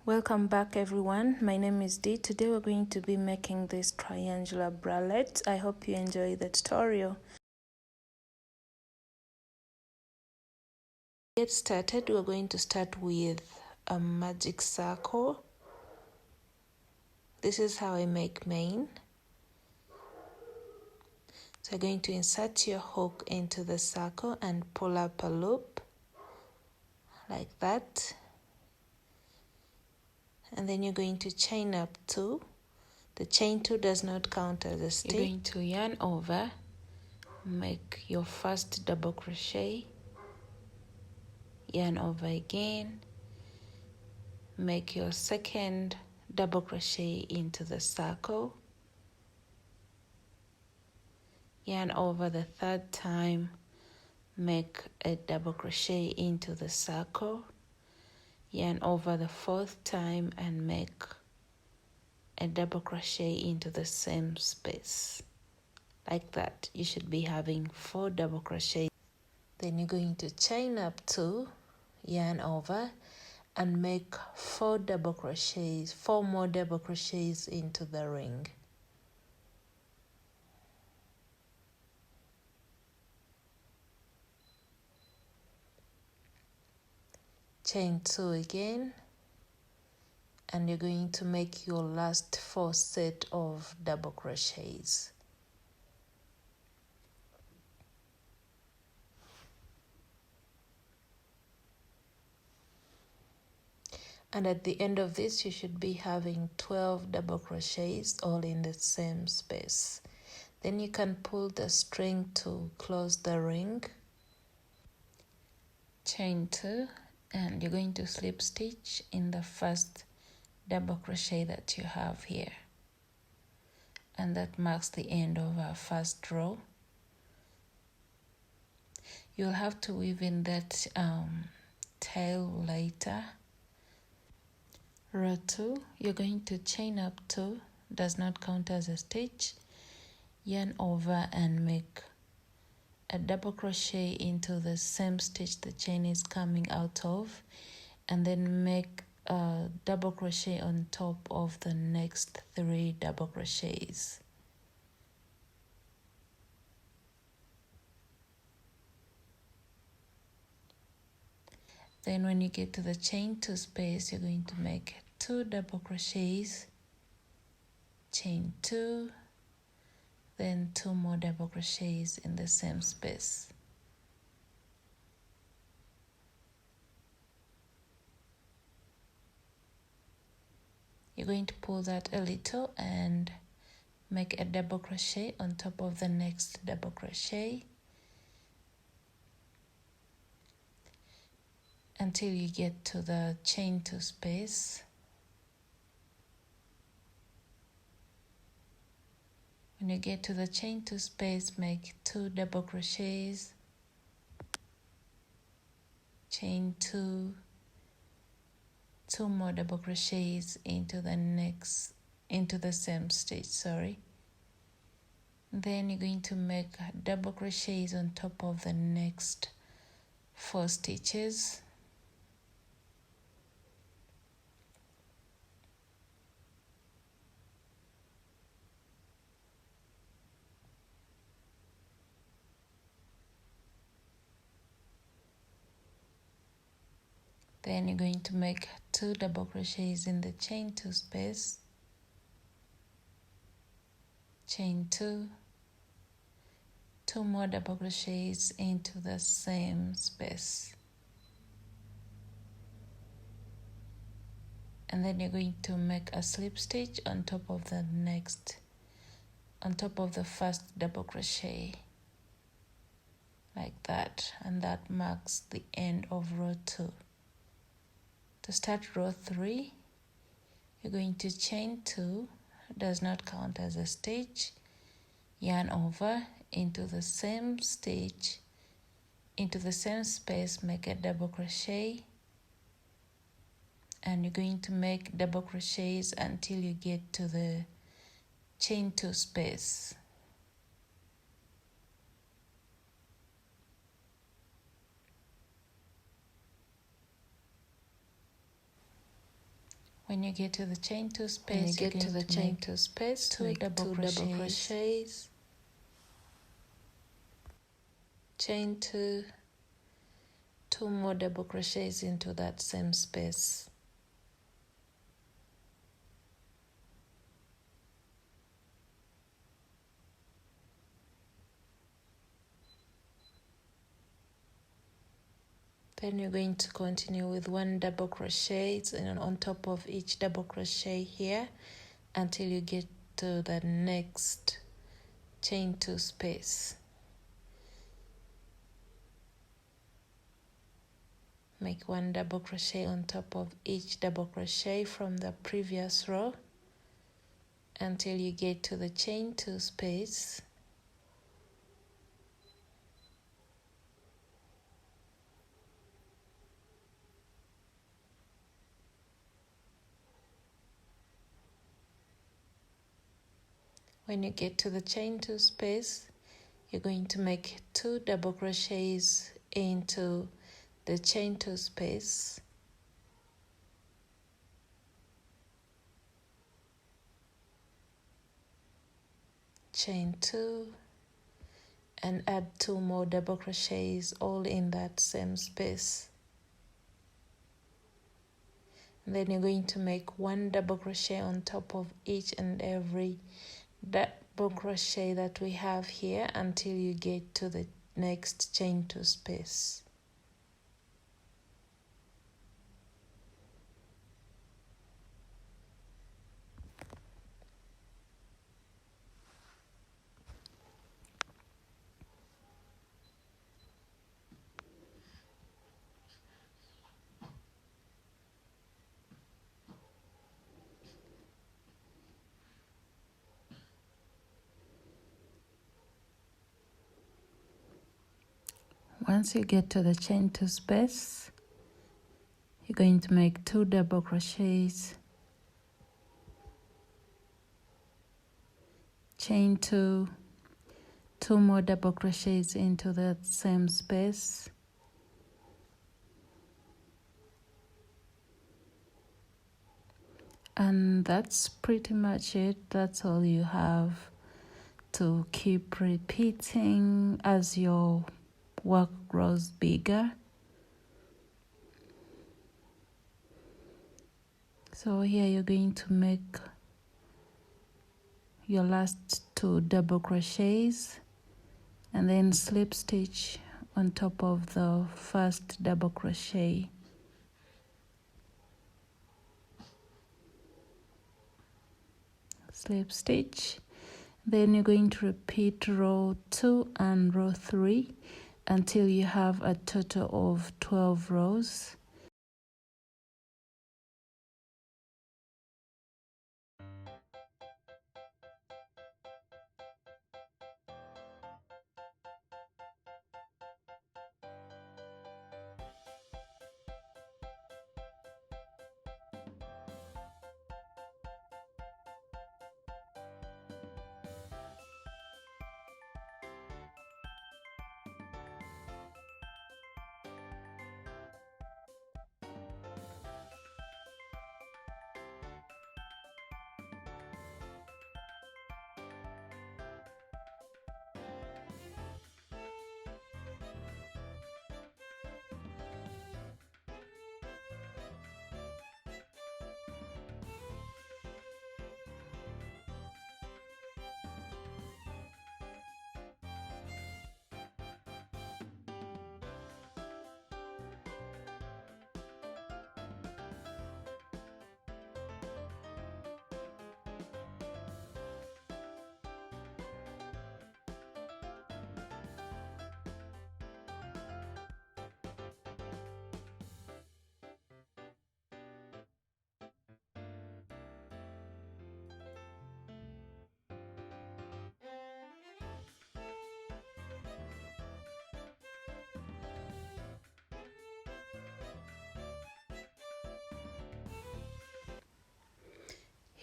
Welcome back everyone, my name is Dee. Today we're going to be making this triangular bralette. I hope you enjoy the tutorial. To get started, we're going to start with a magic circle. This is how I make mine. So you're going to insert your hook into the circle and pull up a loop like that. And then you're going to chain up 2. The chain 2 does not count as a stitch. You're going to yarn over, make your first double crochet, yarn over again, make your second double crochet into the circle, yarn over the third time, make a double crochet into the circle, yarn over the fourth time and make a double crochet into the same space. Like that, you should be having 4 double crochets. Then you're going to chain up 2, yarn over, and make 4 double crochets, 4 more double crochets into the ring. Chain 2 again, and you're going to make your last 4 set of double crochets. And at the end of this, you should be having 12 double crochets all in the same space. Then you can pull the string to close the ring. Chain 2, and you're going to slip stitch in the first double crochet that you have here. And that marks the end of our first row. You'll have to weave in that tail later. Row 2, you're going to chain up 2, does not count as a stitch, yarn over and make a double crochet into the same stitch the chain is coming out of, and then make a double crochet on top of the next 3 double crochets. Then when you get to the chain 2 space, you're going to make 2 double crochets, chain 2, then 2 more double crochets in the same space. You're going to pull that a little and make a double crochet on top of the next double crochet until you get to the chain 2 space. When you get to the chain 2 space, make 2 double crochets, chain 2, 2 more double crochets into the same stitch, Then you're going to make double crochets on top of the next 4 stitches. Then you're going to make 2 double crochets in the chain 2 space, chain 2, 2 more double crochets into the same space. And then you're going to make a slip stitch on top of the first double crochet, like that, and that marks the end of row 2. To start row 3, you're going to chain 2, does not count as a stitch, yarn over into the same stitch, into the same space, make a double crochet, and you're going to make double crochets until you get to the chain 2 space. When you get to the chain two space, you're going to make two double crochets, chain two, two more double crochets into that same space. Then you're going to continue with one double crochet and on top of each double crochet here until you get to the next chain two space. Make one double crochet on top of each double crochet from the previous row until you get to the chain two space. When you get to the chain two space, you're going to make two double crochets into the chain two space. Chain two and add two more double crochets all in that same space. And then you're going to make one double crochet on top of each and every double crochet that we have here until you get to the next chain two space. Once you get to the chain two space, you're going to make two double crochets, chain two, two more double crochets into that same space, and that's pretty much it. That's all you have to keep repeating as your work grows bigger. So here you're going to make your last two double crochets and then slip stitch on top of the first double crochet. Slip stitch. Then you're going to repeat row 2 and row 3 until you have a total of 12 rows.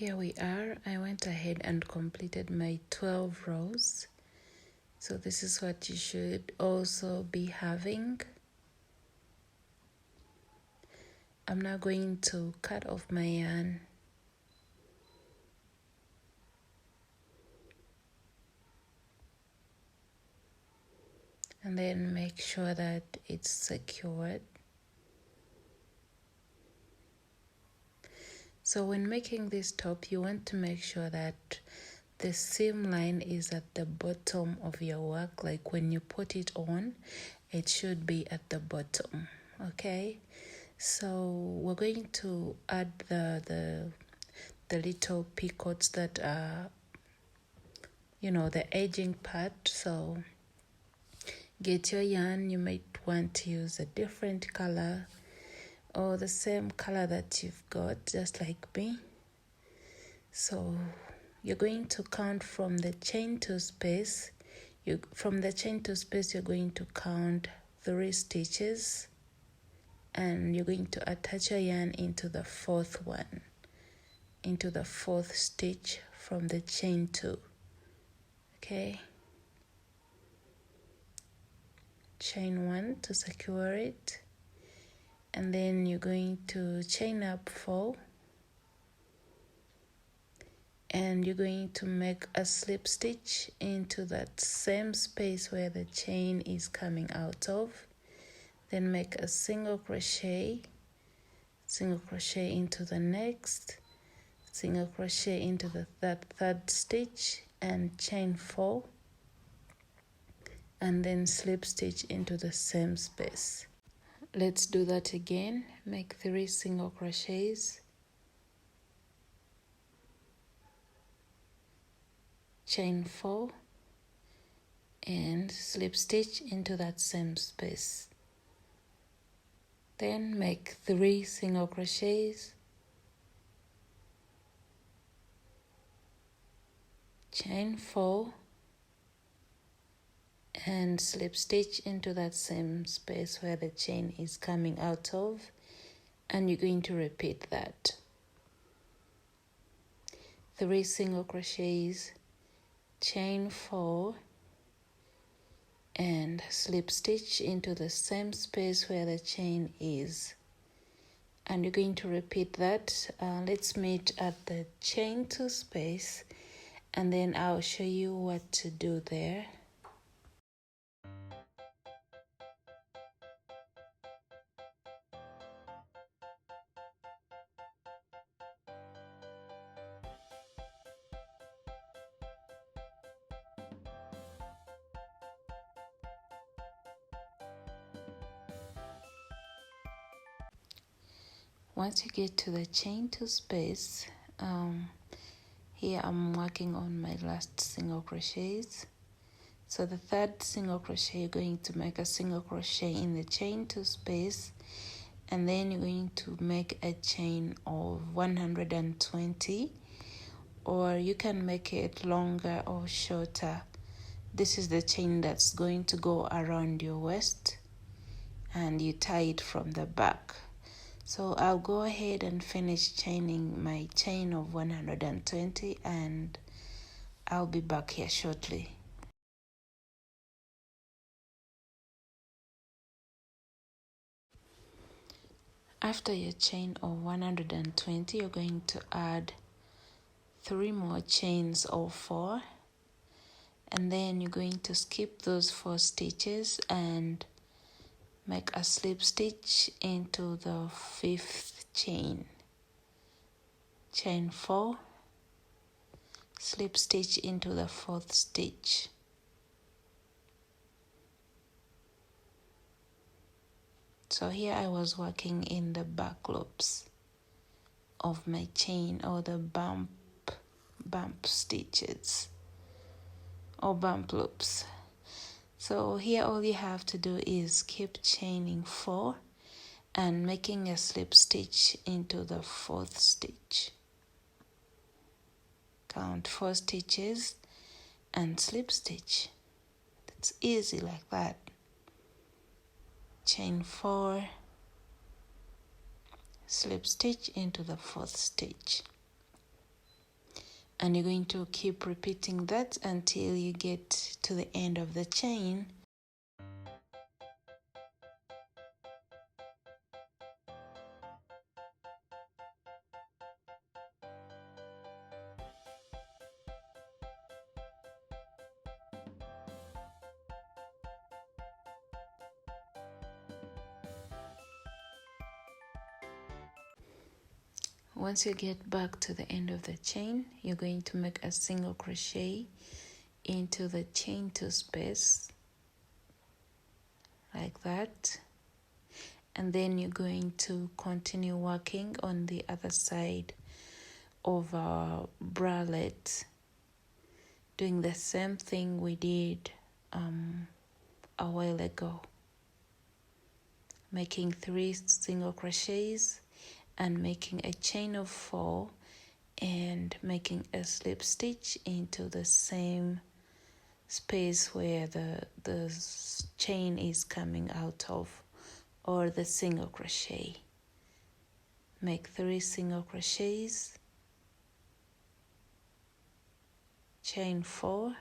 Here we are. I went ahead and completed my 12 rows. So this is what you should also be having. I'm now going to cut off my yarn. And then make sure that it's secured. So when making this top, you want to make sure that the seam line is at the bottom of your work. Like when you put it on, it should be at the bottom. Okay, so we're going to add the little picots that are, the edging part. So get your yarn. You might want to use a different color or the same color that you've got, just like me. So you're going to count from the chain to space. From the chain to space, you're going to count 3 stitches, and you're going to attach your yarn into the 4th one, into the 4th stitch from the chain 2. Okay, chain 1 to secure it, and then you're going to chain up 4, and you're going to make a slip stitch into that same space where the chain is coming out of. Then make a single crochet into the next, single crochet into the third stitch, and chain 4, and then slip stitch into the same space. Let's do that again. Make 3 single crochets, chain 4, and slip stitch into that same space. Then make 3 single crochets, chain 4, and slip stitch into that same space where the chain is coming out of, and you're going to repeat that. 3 single crochets, chain 4, and slip stitch into the same space where the chain is, and you're going to repeat that. Let's meet at the chain 2 space, and then I'll show you what to do there. Once you get to the chain 2 space, here I'm working on my last single crochets. So the 3rd single crochet, you're going to make a single crochet in the chain 2 space, and then you're going to make a chain of 120, or you can make it longer or shorter. This is the chain that's going to go around your waist, and you tie it from the back. So I'll go ahead and finish chaining my chain of 120, and I'll be back here shortly. After your chain of 120, you're going to add 3 more chains of 4, and then you're going to skip those 4 stitches and make a slip stitch into the 5th chain. Chain 4, slip stitch into the 4th stitch. So here I was working in the back loops of my chain, or the bump stitches, or bump loops. So here all you have to do is keep chaining 4 and making a slip stitch into the 4th stitch. Count 4 stitches and slip stitch. It's easy like that. Chain 4, slip stitch into the 4th stitch, and you're going to keep repeating that until you get to the end of the chain. Once you get back to the end of the chain, you're going to make a single crochet into the chain 2 space like that, and then you're going to continue working on the other side of our bralette, doing the same thing we did a while ago, making 3 single crochets and making a chain of 4 and making a slip stitch into the same space where the chain is coming out of, or the single crochet. Make 3 single crochets, chain 4,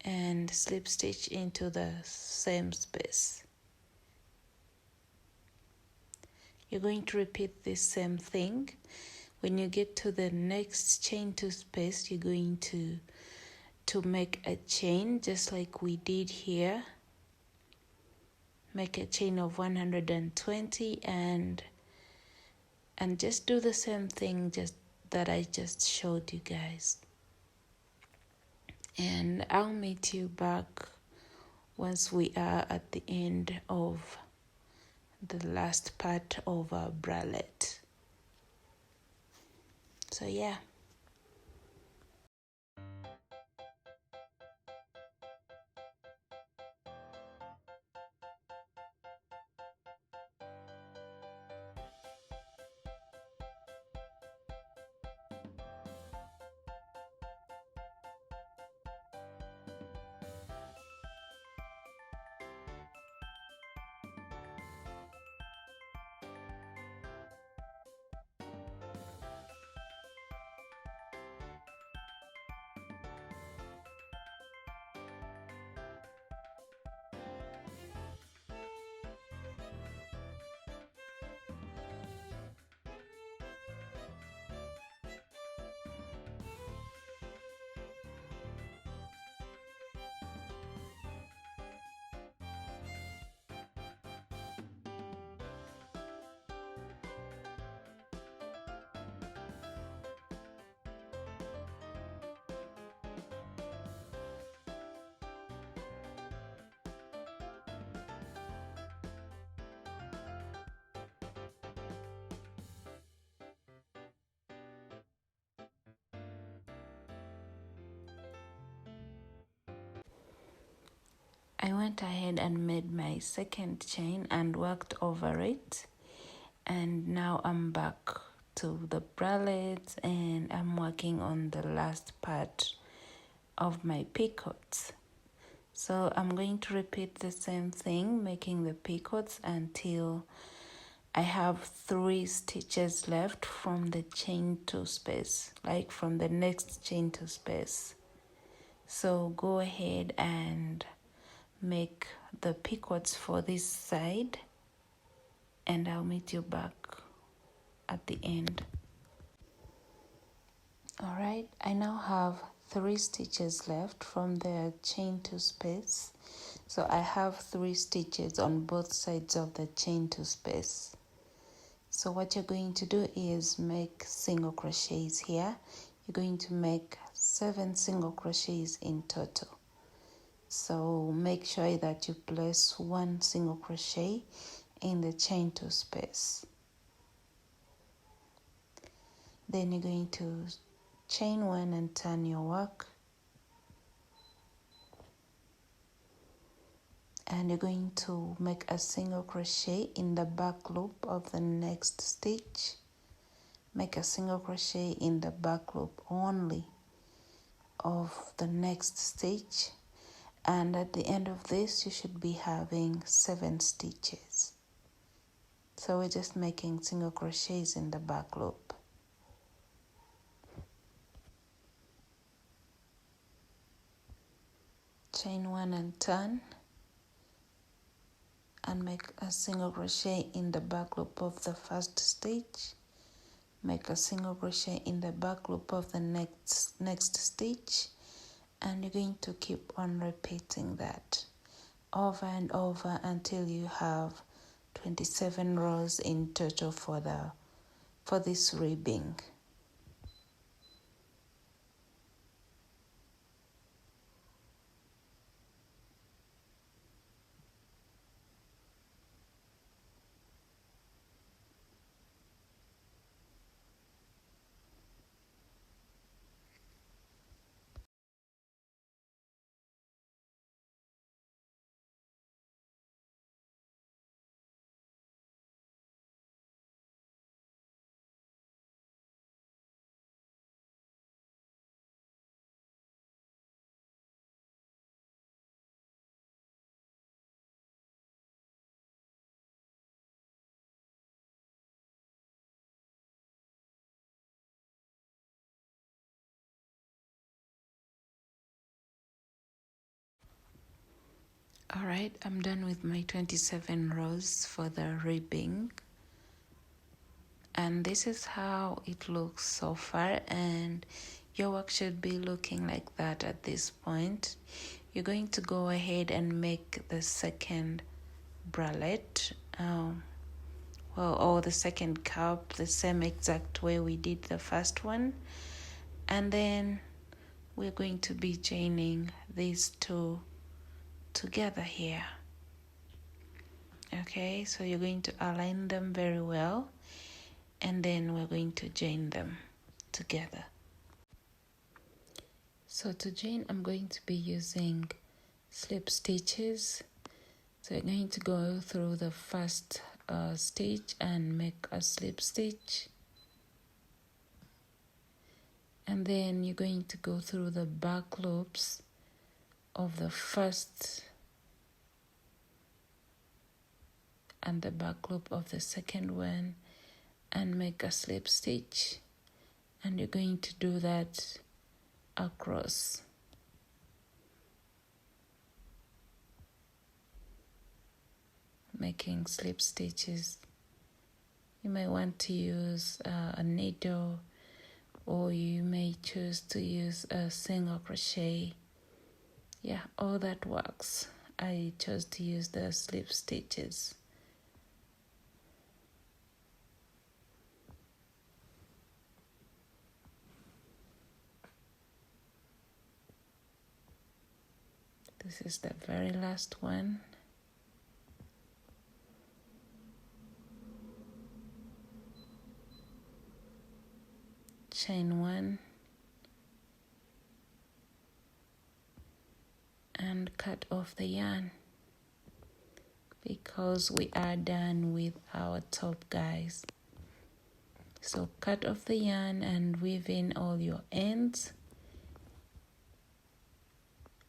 and slip stitch into the same space. You're going to repeat this same thing. When you get to the next chain 2 space, you're going to make a chain just like we did here. Make a chain of 120 and just do the same thing just that I just showed you guys. And I'll meet you back once we are at the end of the last part of our bralette. So yeah. I went ahead and made my second chain and worked over it, and now I'm back to the bralette and I'm working on the last part of my picots. So I'm going to repeat the same thing, making the picots until I have 3 stitches left from the chain 2 space, like from the next chain 2 space. So go ahead and make the picots for this side, and I'll meet you back at the end. Alright, I now have 3 stitches left from the chain 2 space. So I have 3 stitches on both sides of the chain 2 space. So what you're going to do is make single crochets here. You're going to make 7 single crochets in total. So make sure that you place 1 single crochet in the chain 2 space. Then you're going to chain 1 and turn your work. And you're going to make a single crochet in the back loop of the next stitch. Make a single crochet in the back loop only of the next stitch. And at the end of this, you should be having 7 stitches. So we're just making single crochets in the back loop. Chain 1 and turn, and make a single crochet in the back loop of the first stitch. Make a single crochet in the back loop of the next stitch, and you're going to keep on repeating that over and over until you have 27 rows in total for this ribbing. Alright, I'm done with my 27 rows for the ribbing. And this is how it looks so far, and your work should be looking like that at this point. You're going to go ahead and make the second bralette, or the second cup, the same exact way we did the first one. And then we're going to be joining these two together here. Okay, so you're going to align them very well, and then we're going to join them together. So to join, I'm going to be using slip stitches. So you're going to go through the first stitch and make a slip stitch, and then you're going to go through the back loops of the first and the back loop of the second one and make a slip stitch, and you're going to do that across. Making slip stitches. You may want to use a needle, or you may choose to use a single crochet. Yeah, all that works. I chose to use the slip stitches. This is the very last one. Chain one and cut off the yarn, because we are done with our top, guys. So cut off the yarn and weave in all your ends,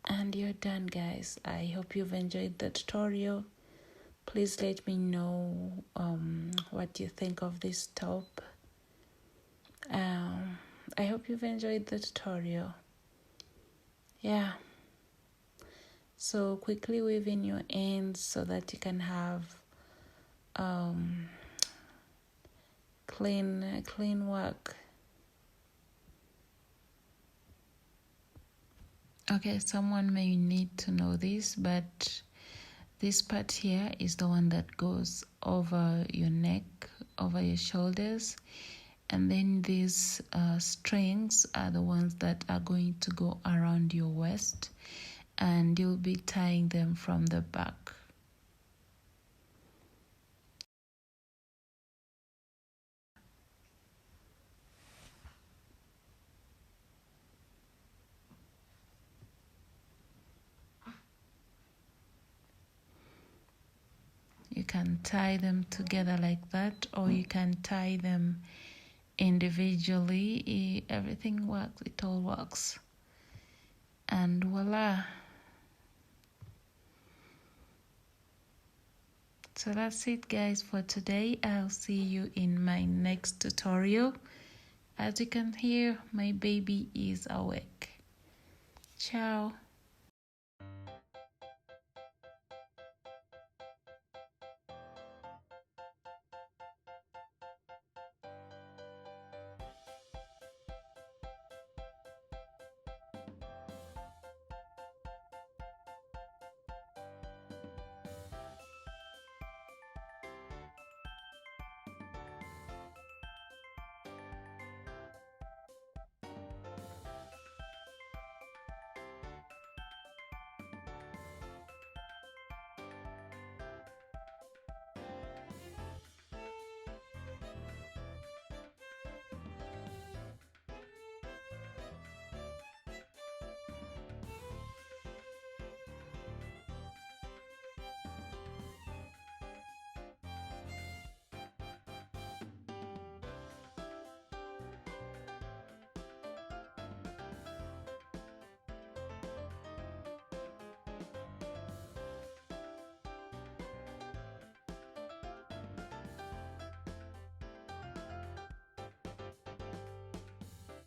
and you're done, guys. I hope you've enjoyed the tutorial. Please let me know what you think of this top. I hope you've enjoyed the tutorial. Yeah. So quickly weave in your ends so that you can have clean work. Okay, someone may need to know this, but this part here is the one that goes over your neck, over your shoulders, and then these strings are the ones that are going to go around your waist, and you'll be tying them from the back. You can tie them together like that, or you can tie them individually. Everything works, it all works. And voila. So that's it, guys, for today. I'll see you in my next tutorial. As you can hear, my baby is awake. Ciao.